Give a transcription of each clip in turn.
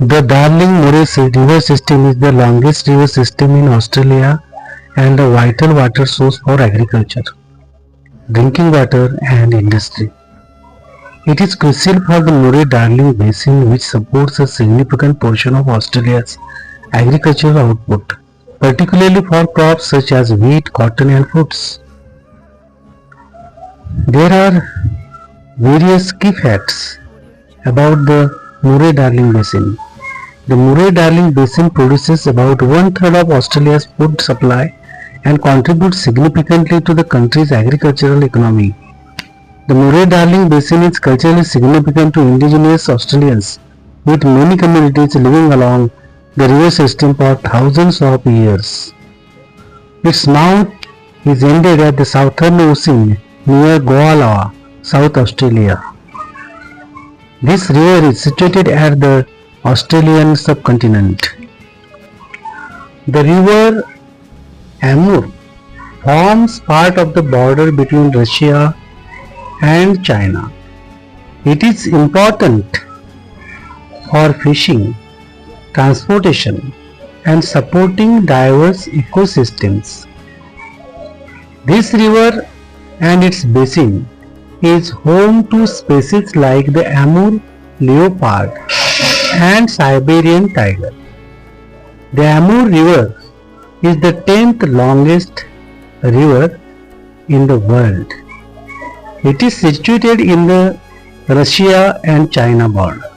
The Darling Murray river system is the longest river system in Australia and a vital water source for agriculture, drinking water and industry. It is crucial for the Murray-Darling Basin, which supports a significant portion of Australia's agricultural output, particularly for crops such as wheat, cotton and fruits. There are various key facts about the Murray-Darling Basin. The Murray-Darling Basin produces about one-third of Australia's food supply and contributes significantly to the country's agricultural economy. The Murray-Darling Basin is culturally significant to indigenous Australians, with many communities living along the river system for thousands of years. Its mouth is ended at the southern ocean near Goolwa, South Australia. This river is situated at the Australian subcontinent. The river Amur forms part of the border between Russia and China. It is important for fishing, transportation, and supporting diverse ecosystems. This river and its basin is home to species like the Amur leopard and Siberian tiger. The Amur River is the 10th longest river in the world. It is situated in the Russia and China border.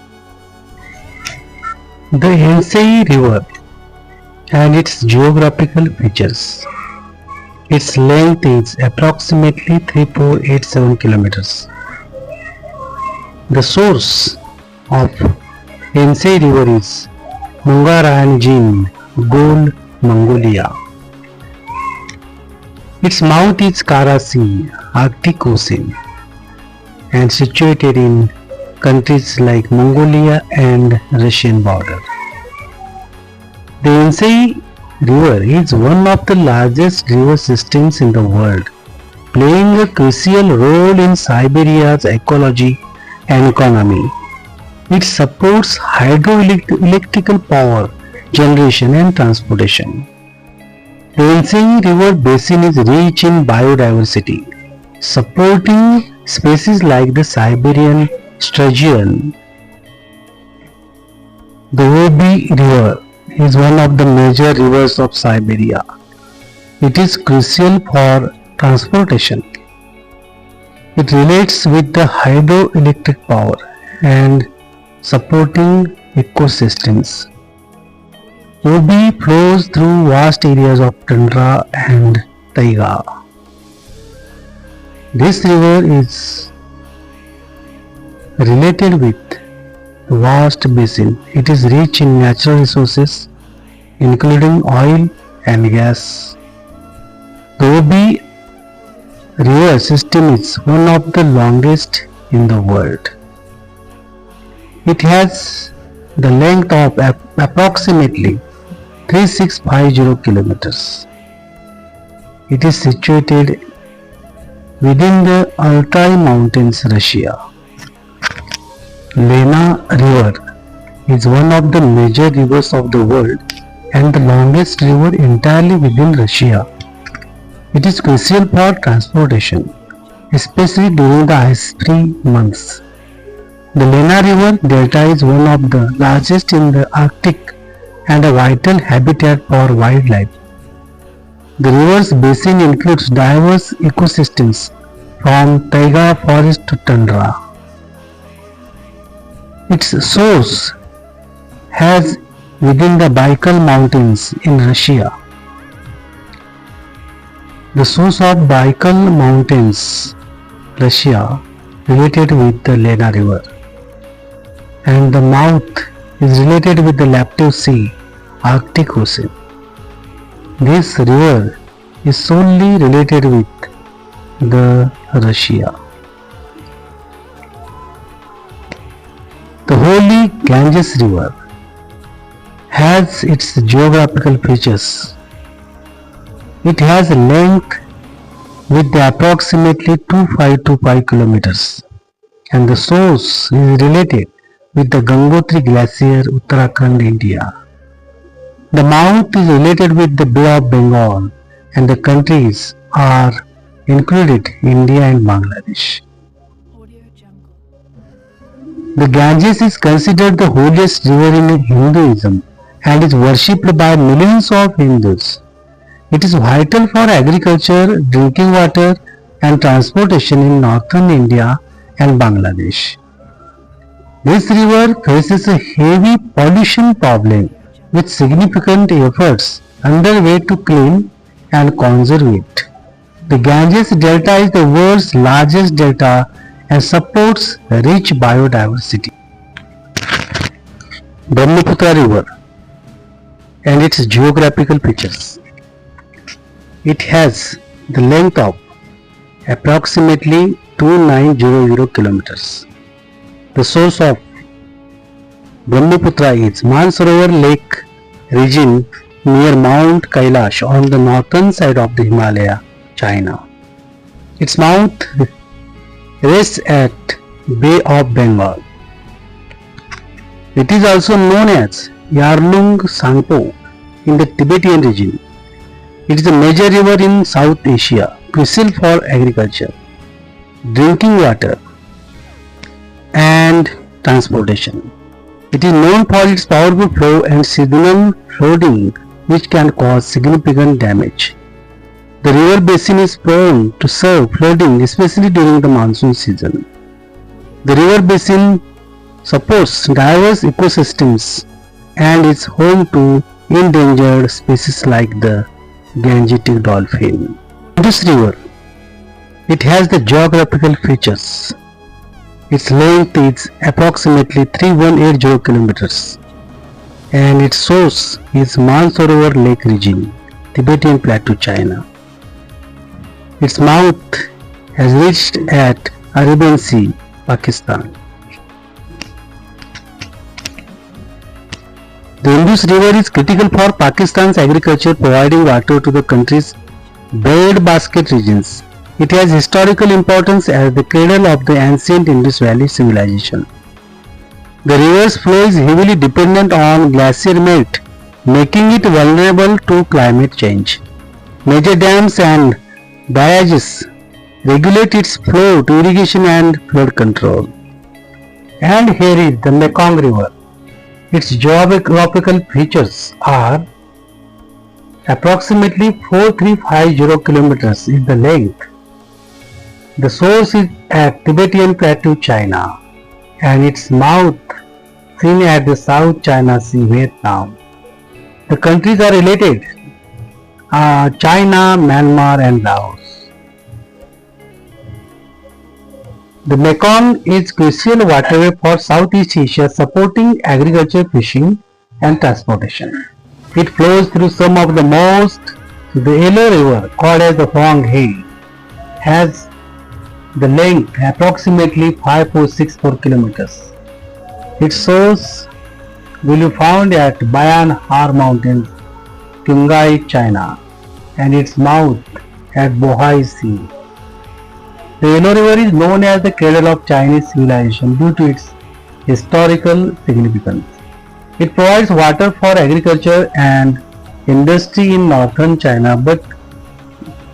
The Yenisei River and its geographical features. Its length is approximately 3487 kilometers. The source of Yenisei River is Mungarayanjin, Gold, Mongolia. Its mouth is Kara Sea, Arctic Ocean, and situated in countries like Mongolia and Russian border. The Yenisei River is one of the largest river systems in the world, playing a crucial role in Siberia's ecology and economy. It supports hydroelectrical power generation and transportation. The Yenisei River basin is rich in biodiversity, supporting species like the Siberian sturgeon. The Obi River is one of the major rivers of Siberia. It is crucial for transportation. It relates with the hydroelectric power and supporting ecosystems. Obi flows through vast areas of tundra and taiga. This river is related with the vast basin. It is rich in natural resources including oil and gas. The Obi river system is one of the longest in the world. It has the length of approximately 3650 kilometers. It is situated within the Altai Mountains, Russia. Lena River is one of the major rivers of the world and the longest river entirely within Russia. It is crucial for transportation, especially during the ice-free months. The Lena River Delta is one of the largest in the Arctic and a vital habitat for wildlife. The river's basin includes diverse ecosystems from taiga forest to tundra. Its source has within the Baikal Mountains in Russia. The source of Baikal Mountains, Russia, related with the Lena River, and the mouth is related with the Laptev Sea, Arctic Ocean. This river is solely related with the Russia. The Holy Ganges River has its geographical features. It has a length with approximately 2525 kilometers and the source is related with the Gangotri Glacier, Uttarakhand, India. The mouth is related with the Bay of Bengal and the countries are included India and Bangladesh. The Ganges is considered the holiest river in Hinduism and is worshipped by millions of Hindus. It is vital for agriculture, drinking water and transportation in northern India and Bangladesh. This river faces a heavy pollution problem with significant efforts underway to clean and conserve it. The Ganges Delta is the world's largest delta and supports rich biodiversity. Brahmaputra River and its geographical features. It has the length of approximately 2900 kilometers. The source of Brahmaputra is Mansarovar Lake region near Mount Kailash on the northern side of the Himalaya, China. Its mouth rests at Bay of Bengal. It is also known as Yarlung Sangpo in the Tibetan region. It is a major river in South Asia, crucial for agriculture, drinking water and transportation. It is known for its powerful flow and seasonal flooding which can cause significant damage. The river basin is prone to flooding especially during the monsoon season. The river basin supports diverse ecosystems and is home to endangered species like the Gangetic dolphin. This river, it has the geographical features. Its length is approximately 3180 kilometers and its source is Mansarovar Lake region, Tibetan Plateau, China. Its mouth has reached at Arabian Sea, Pakistan. The Indus River is critical for Pakistan's agriculture, providing water to the country's breadbasket regions. It has historical importance as the cradle of the ancient Indus Valley civilization. The river's flow is heavily dependent on glacier melt, making it vulnerable to climate change. Major dams and barrages regulate its flow to irrigation and flood control. And here is the Mekong River. Its geographical features are approximately 4350 kilometers in the length. The source is at Tibetan Plateau, China, and its mouth seen at the South China Sea, Vietnam. The countries are related, China, Myanmar and Laos. The Mekong is crucial waterway for Southeast Asia, supporting agriculture, fishing and transportation. It flows through some of the most. The Elo River, called as the Hoang He, has the length approximately 5464 kilometers. Its source will be found at Bayan Har Mountains, Qinghai, China, and its mouth at Bohai Sea. The Elo River is known as the cradle of Chinese civilization due to its historical significance. It provides water for agriculture and industry in northern China, but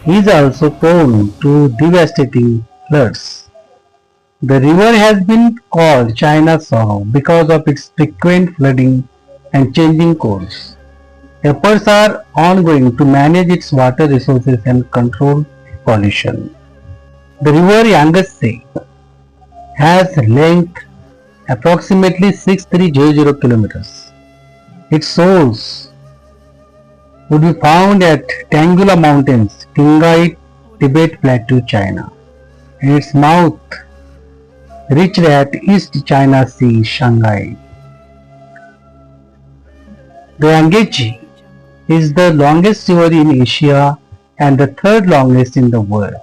is also prone to devastating floods. The river has been called China's sorrow because of its frequent flooding and changing course. Efforts are ongoing to manage its water resources and control pollution. The river Yangtze has length approximately 6300 kilometers. Its source would be found at Tangula Mountains, Qinghai, Tibet Plateau, China, and its mouth reached at East China Sea, Shanghai. The Yangtze is the longest river in Asia and the third longest in the world.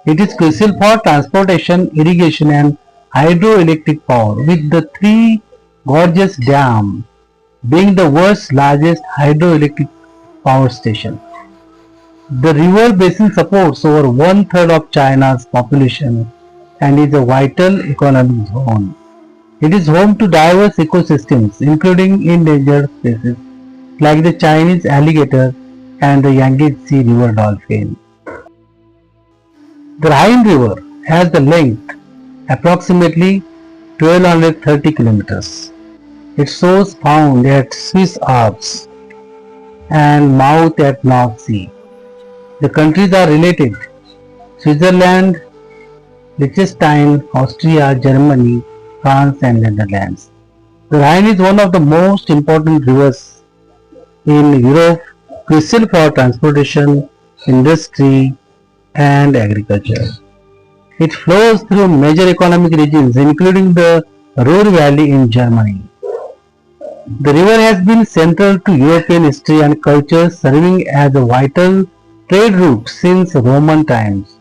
It is crucial for transportation, irrigation and hydroelectric power, with the Three Gorges Dam being the world's largest hydroelectric power station. The river basin supports over one-third of China's population and is a vital economic zone. It is home to diverse ecosystems, including endangered species like the Chinese alligator and the Yangtze River dolphin. The Rhine River has the length approximately 1230 kilometers. Its source found at Swiss Alps and mouth at North Sea. The countries are related: Switzerland, Liechtenstein, Austria, Germany, France and Netherlands. The Rhine is one of the most important rivers in Europe, crucial for transportation, industry and agriculture. It flows through major economic regions including the Ruhr Valley in Germany. The river has been central to European history and culture, serving as a vital trade route since Roman times.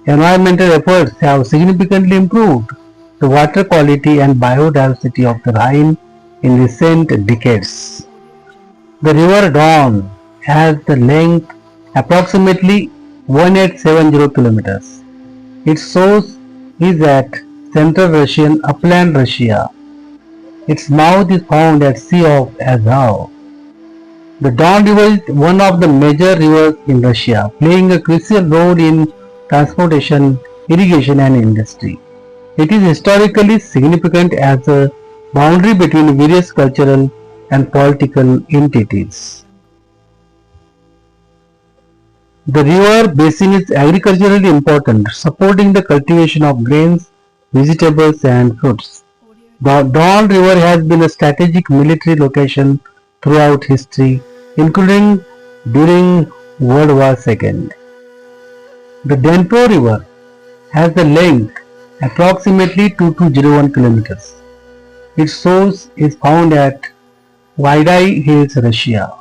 Environmental efforts have significantly improved the water quality and biodiversity of the Rhine in recent decades. The River Don has the length approximately 1870 kilometers. Its source is at central Russian upland Russia. Its mouth is found at Sea of Azov. The Don River is one of the major rivers in Russia, playing a crucial role in transportation, irrigation and industry. It is historically significant as a boundary between various cultural and political entities. The river basin is agriculturally important, supporting the cultivation of grains, vegetables and fruits. The Don River has been a strategic military location throughout history, including during World War II. The Dnipro River has the length approximately 2201 kilometers. Its source is found at Vaiday Hills, Russia.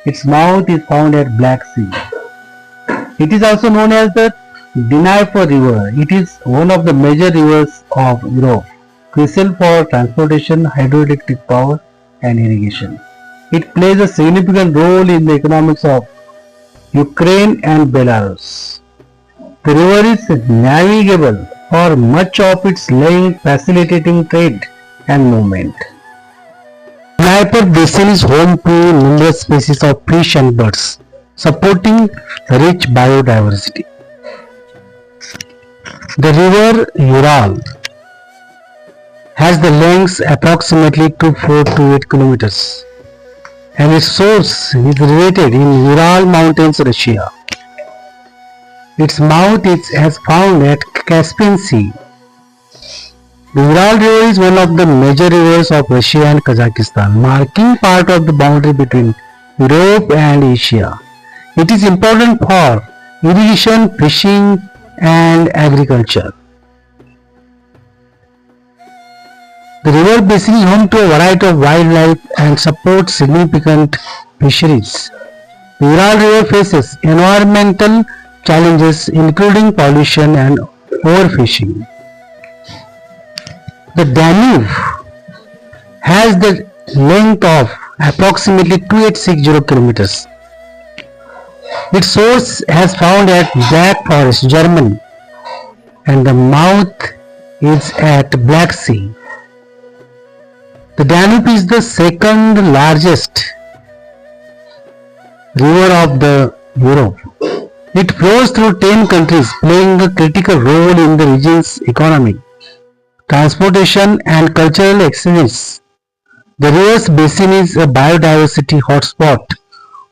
Its mouth is found at Black Sea. It is also known as the Dnipro River. It is one of the major rivers of Europe, crucial for transportation, hydroelectric power and irrigation. It plays a significant role in the economics of Ukraine and Belarus. The river is navigable for much of its length, facilitating trade and movement. Dnipro Basin is home to numerous species of fish and birds, supporting rich biodiversity. The river Ural has the length approximately 2428 kilometers and its source is located in Ural Mountains, Russia. Its mouth is found at Caspian Sea. The Ural River is one of the major rivers of Russia and Kazakhstan, marking part of the boundary between Europe and Asia. It is important for irrigation, fishing and agriculture. The river basin is home to a variety of wildlife and supports significant fisheries. The Ural River faces environmental challenges including pollution and overfishing. The Danube has the length of approximately 2860 kilometers. Its source is found at Black Forest, Germany, and the mouth is at Black Sea. The Danube is the second largest river of the Europe. It flows through 10 countries, playing a critical role in the region's economy, transportation and cultural exchanges. The river's basin is a biodiversity hotspot,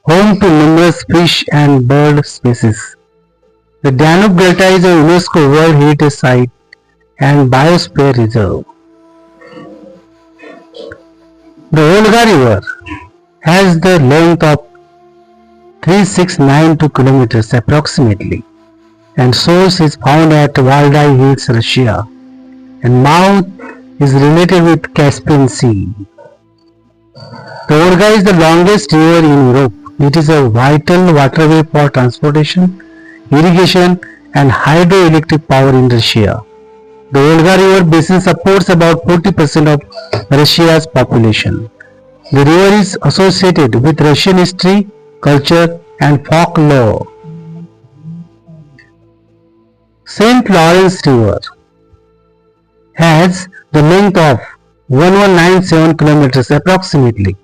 home to numerous fish and bird species. The Danube Delta is a UNESCO World Heritage Site and Biosphere Reserve. The Volga River has the length of 3692 kilometers approximately, and source is found at Vaiday Hills, Russia, and mouth is related with Caspian Sea. The Volga is the longest river in Europe. It is a vital waterway for transportation, irrigation and hydroelectric power in Russia. The Volga River basin supports about 40% of Russia's population. The river is associated with Russian history, culture and folklore. St. Lawrence River has the length of 1197 kilometers approximately.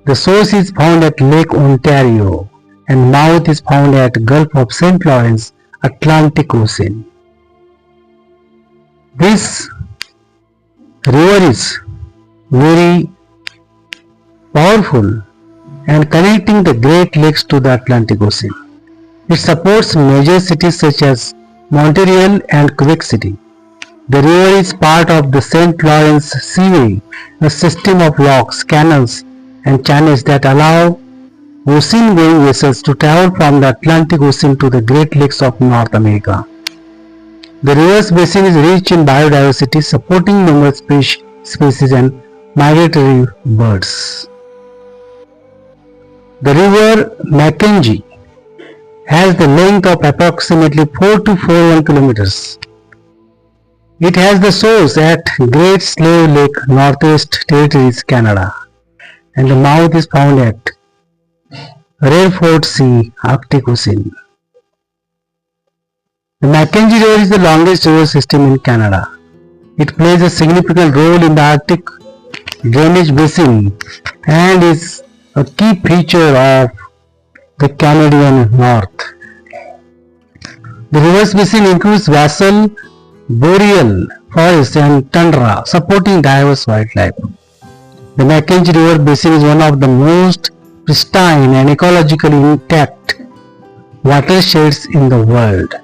The source is found at Lake Ontario and mouth is found at Gulf of St. Lawrence, Atlantic Ocean. This river is very powerful and connecting the Great Lakes to the Atlantic Ocean. It supports major cities such as Montreal and Quebec City. The river is part of the St. Lawrence Seaway, a system of locks, canals, and channels that allow ocean-going vessels to travel from the Atlantic Ocean to the Great Lakes of North America. The river's basin is rich in biodiversity, supporting numerous species and migratory birds. The river Mackenzie has the length of approximately 4 kilometers. It has the source at Great Slave Lake, Northwest Territories, Canada, and the mouth is found at Redford Sea, Arctic Ocean. The Mackenzie River is the longest river system in Canada. It plays a significant role in the Arctic drainage basin and is a key feature of the Canadian North. The river's basin includes Vassal, boreal forest and tundra, supporting diverse wildlife. The Mackenzie River basin is one of the most pristine and ecologically intact watersheds in the world.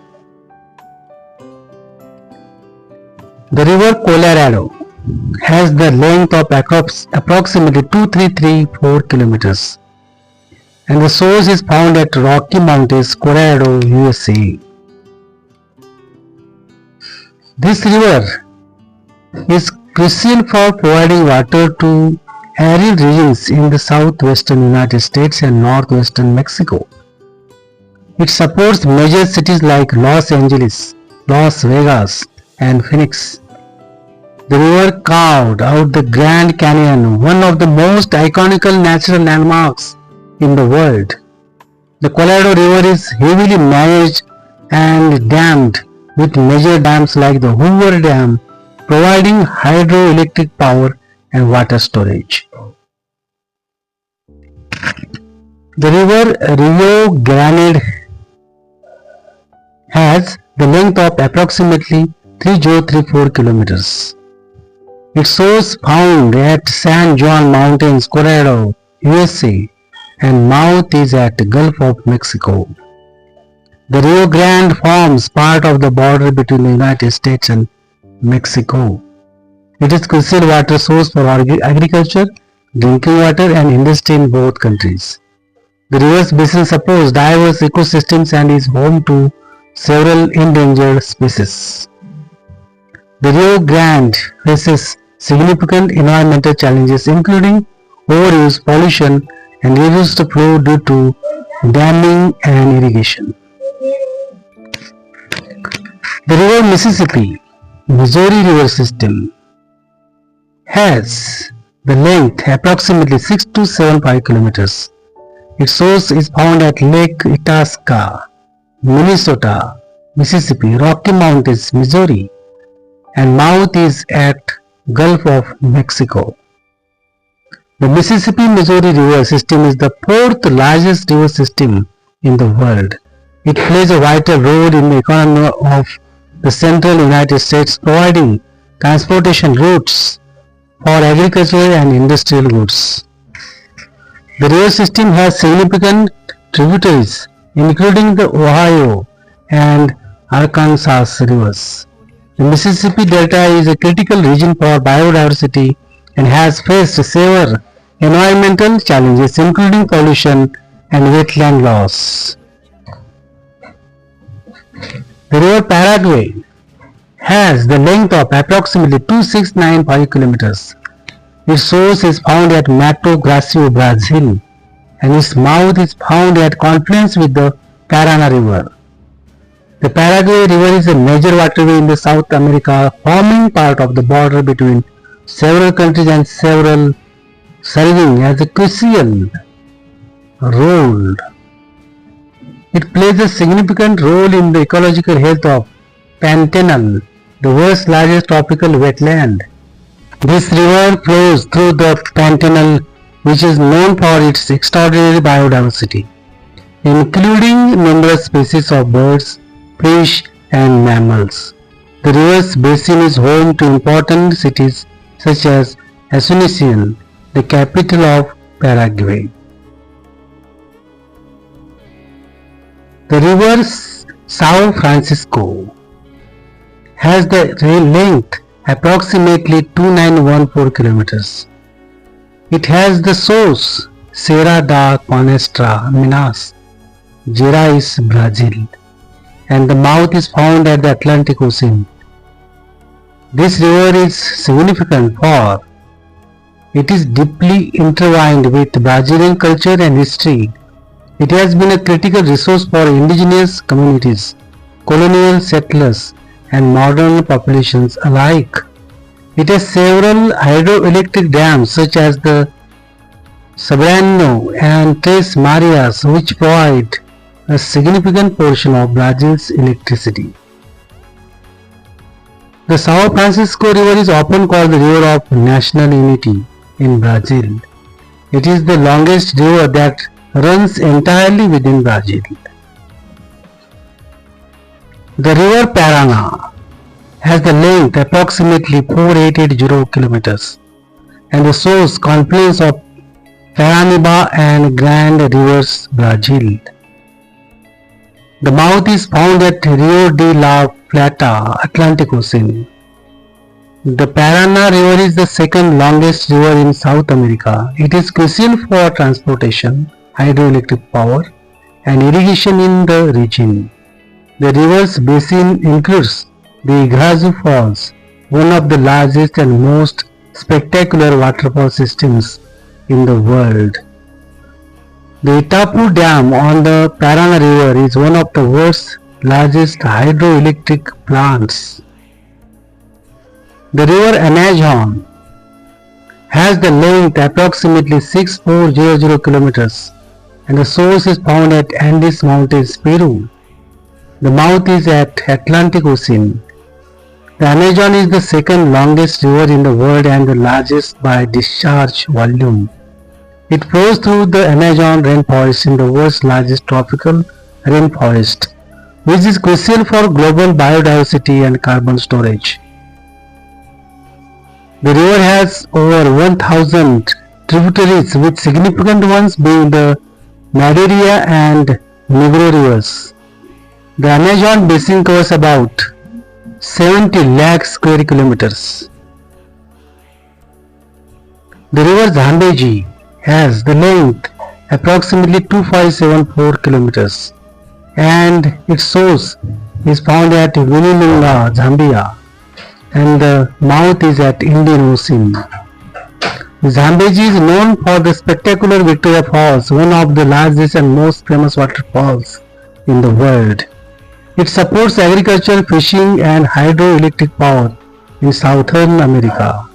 The river Colorado has the length of approximately 2334 kilometers and the source is found at Rocky Mountains, Colorado, USA. This river is crucial for providing water to arid regions in the southwestern United States and northwestern Mexico. It supports major cities like Los Angeles, Las Vegas, and Phoenix. The river carved out the Grand Canyon, one of the most iconic natural landmarks in the world. The Colorado River is heavily managed and dammed with major dams like the Hoover Dam, providing hydroelectric power and water storage. The river Rio Grande has the length of approximately 3034 kilometers. Its source found at San Juan Mountains, Colorado, USA, and mouth is at the Gulf of Mexico. The Rio Grande forms part of the border between the United States and Mexico. It is a crucial water source for agriculture, drinking water, and industry in both countries. The river's basin supports diverse ecosystems and is home to several endangered species. The Rio Grande faces significant environmental challenges including overuse, pollution, and reduced flow due to damming and irrigation. The river Mississippi, Missouri River System, has the length approximately 6275 kilometers. Its source is found at Lake Itasca, Minnesota, Mississippi, Rocky Mountains, Missouri, and mouth is at Gulf of Mexico. The Mississippi-Missouri River System is the fourth largest river system in the world. It plays a vital role in the economy of the central United States, providing transportation routes for agricultural and industrial goods. The river system has significant tributaries, including the Ohio and Arkansas rivers. The Mississippi Delta is a critical region for biodiversity and has faced severe environmental challenges, including pollution and wetland loss. The river Paraguay has the length of approximately 2695 kilometers. Its source is found at Mato Grosso, Brazil, and its mouth is found at confluence with the Paraná River. The Paraguay River is a major waterway in the South America, forming part of the border between several countries and serving as a crucial role. It plays a significant role in the ecological health of Pantanal, the world's largest tropical wetland. This river flows through the Pantanal, which is known for its extraordinary biodiversity, including numerous species of birds, fish, and mammals. The river's basin is home to important cities such as Asuncion, the capital of Paraguay. The river São Francisco has the length approximately 2914 kilometers. It has the source Serra da Canastra, Minas Gerais, Brazil, and the mouth is found at the Atlantic Ocean. This river is significant for it is deeply intertwined with Brazilian culture and history. It has been a critical resource for indigenous communities, colonial settlers, and modern populations alike. It has several hydroelectric dams such as the Sobradinho and Três Marias, which provide a significant portion of Brazil's electricity. The São Francisco River is often called the River of National Unity in Brazil. It is the longest river that runs entirely within Brazil. The river Paraná has the length approximately 4880 kilometers and the source confluence of Paranaíba and Grande Rivers, Brazil. The mouth is found at Rio de la Plata, Atlantic Ocean. The Paraná River is the second longest river in South America. It is crucial for transportation, hydroelectric power, and irrigation in the region. The river's basin includes the Iguazu Falls, one of the largest and most spectacular waterfall systems in the world. The Itapu Dam on the Paraná River is one of the world's largest hydroelectric plants. The river Amazon has the length approximately 6400 kilometers and the source is found at Andes Mountains, Peru. The mouth is at Atlantic Ocean. The Amazon is the second longest river in the world and the largest by discharge volume. It flows through the Amazon rainforest in the world's largest tropical rainforest, which is crucial for global biodiversity and carbon storage. The river has over 1000 tributaries, with significant ones being the Madeira and Negro rivers. The Amazon basin covers about 70 lakh square kilometers. The river Zambezi has the length approximately 2574 kilometers and its source is found at Winnilunga, Zambia, and the mouth is at Indian Ocean. Zambezi is known for the spectacular Victoria Falls, one of the largest and most famous waterfalls in the world. It supports agriculture, fishing, and hydroelectric power in Southern America.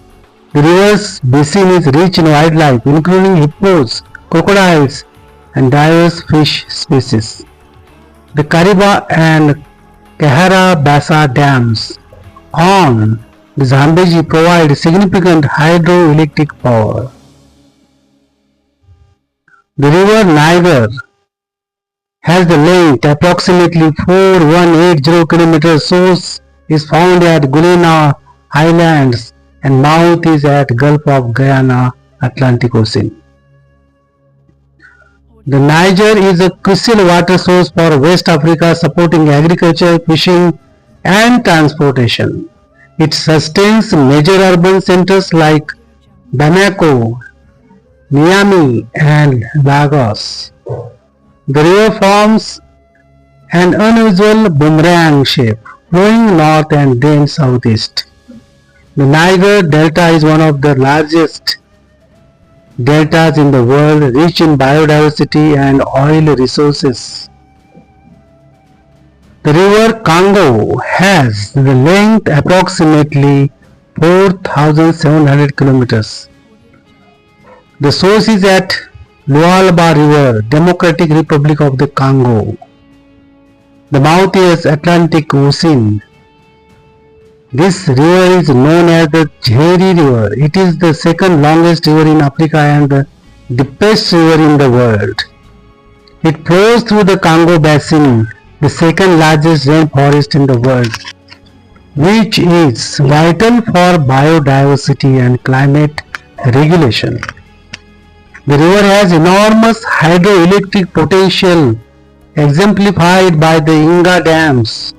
The river's basin is rich in wildlife, including hippos, crocodiles, and diverse fish species. The Kariba and Cahara Bassa dams on the Zambezi provide significant hydroelectric power. The river Niger has the length approximately 4180 km. Source is found at Guyana Islands and mouth is at Gulf of Guyana, Atlantic Ocean. The Niger is a crucial water source for West Africa, supporting agriculture, fishing, and transportation. It sustains major urban centers like Bamako, Niamey, and Lagos. The river forms an unusual boomerang shape, flowing north and then southeast. The Niger Delta is one of the largest deltas in the world, rich in biodiversity and oil resources. The river Congo has the length approximately 4,700 kilometers. The source is at Lualaba River, Democratic Republic of the Congo. The mouth is Atlantic Ocean. This river is known as the Jheri River. It is the second longest river in Africa and the deepest river in the world. It flows through the Congo Basin, the second largest rainforest in the world, which is vital for biodiversity and climate regulation. The river has enormous hydroelectric potential exemplified by the Inga dams.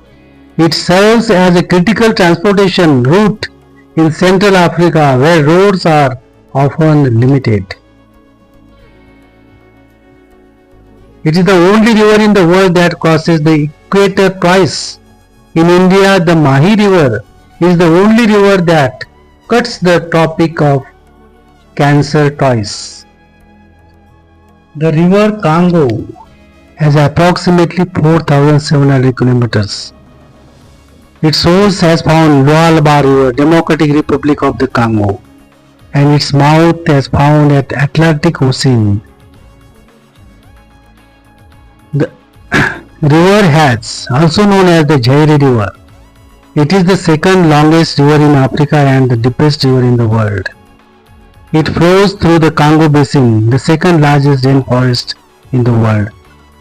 It serves as a critical transportation route in Central Africa where roads are often limited. It is the only river in the world that crosses the equator twice. In India, the Mahi River is the only river that cuts the Tropic of Cancer twice. The river Congo has approximately 4,700 kilometers. Its source has found Lualaba River, Democratic Republic of the Congo, and its mouth has found at Atlantic Ocean. The river has, also known as the Jheri River. It is the second longest river in Africa and the deepest river in the world. It flows through the Congo Basin, the second largest rainforest in the world,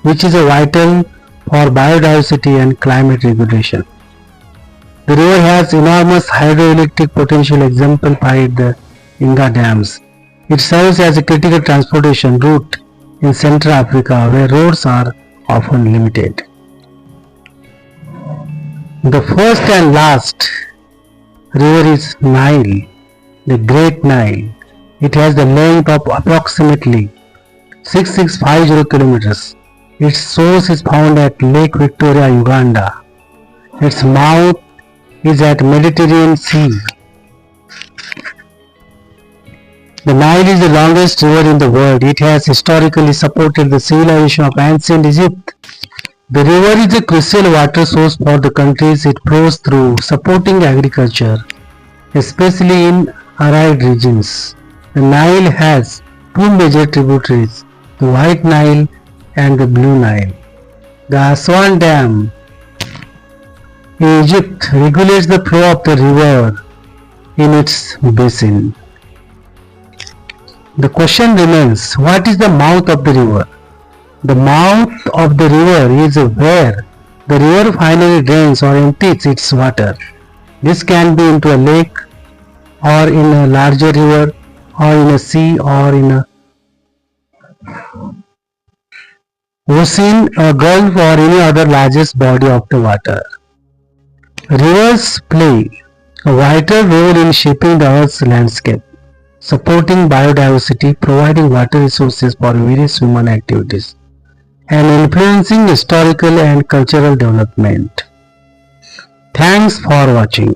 which is vital for biodiversity and climate regulation. The river has enormous hydroelectric potential exemplified the Inga dams. It serves as a critical transportation route in Central Africa where roads are often limited. The first and last river is Nile, the Great Nile. It has the length of approximately 6650 kilometers. Its source is found at Lake Victoria, Uganda. Its mouth is at Mediterranean Sea. The Nile is the longest river in the world. It has historically supported the civilization of ancient Egypt. The river is a crucial water source for the countries it flows through, supporting agriculture, especially in arid regions. The Nile has two major tributaries, the White Nile and the Blue Nile. The Aswan Dam in Egypt regulates the flow of the river in its basin. The question remains, what is the mouth of the river? The mouth of the river is where the river finally drains or empties its water. This can be into a lake or in a larger river or in a sea or in a ocean, a gulf or any other largest body of the water. Rivers play a vital role in shaping the Earth's landscape, supporting biodiversity, providing water resources for various human activities, and influencing historical and cultural development. Thanks for watching.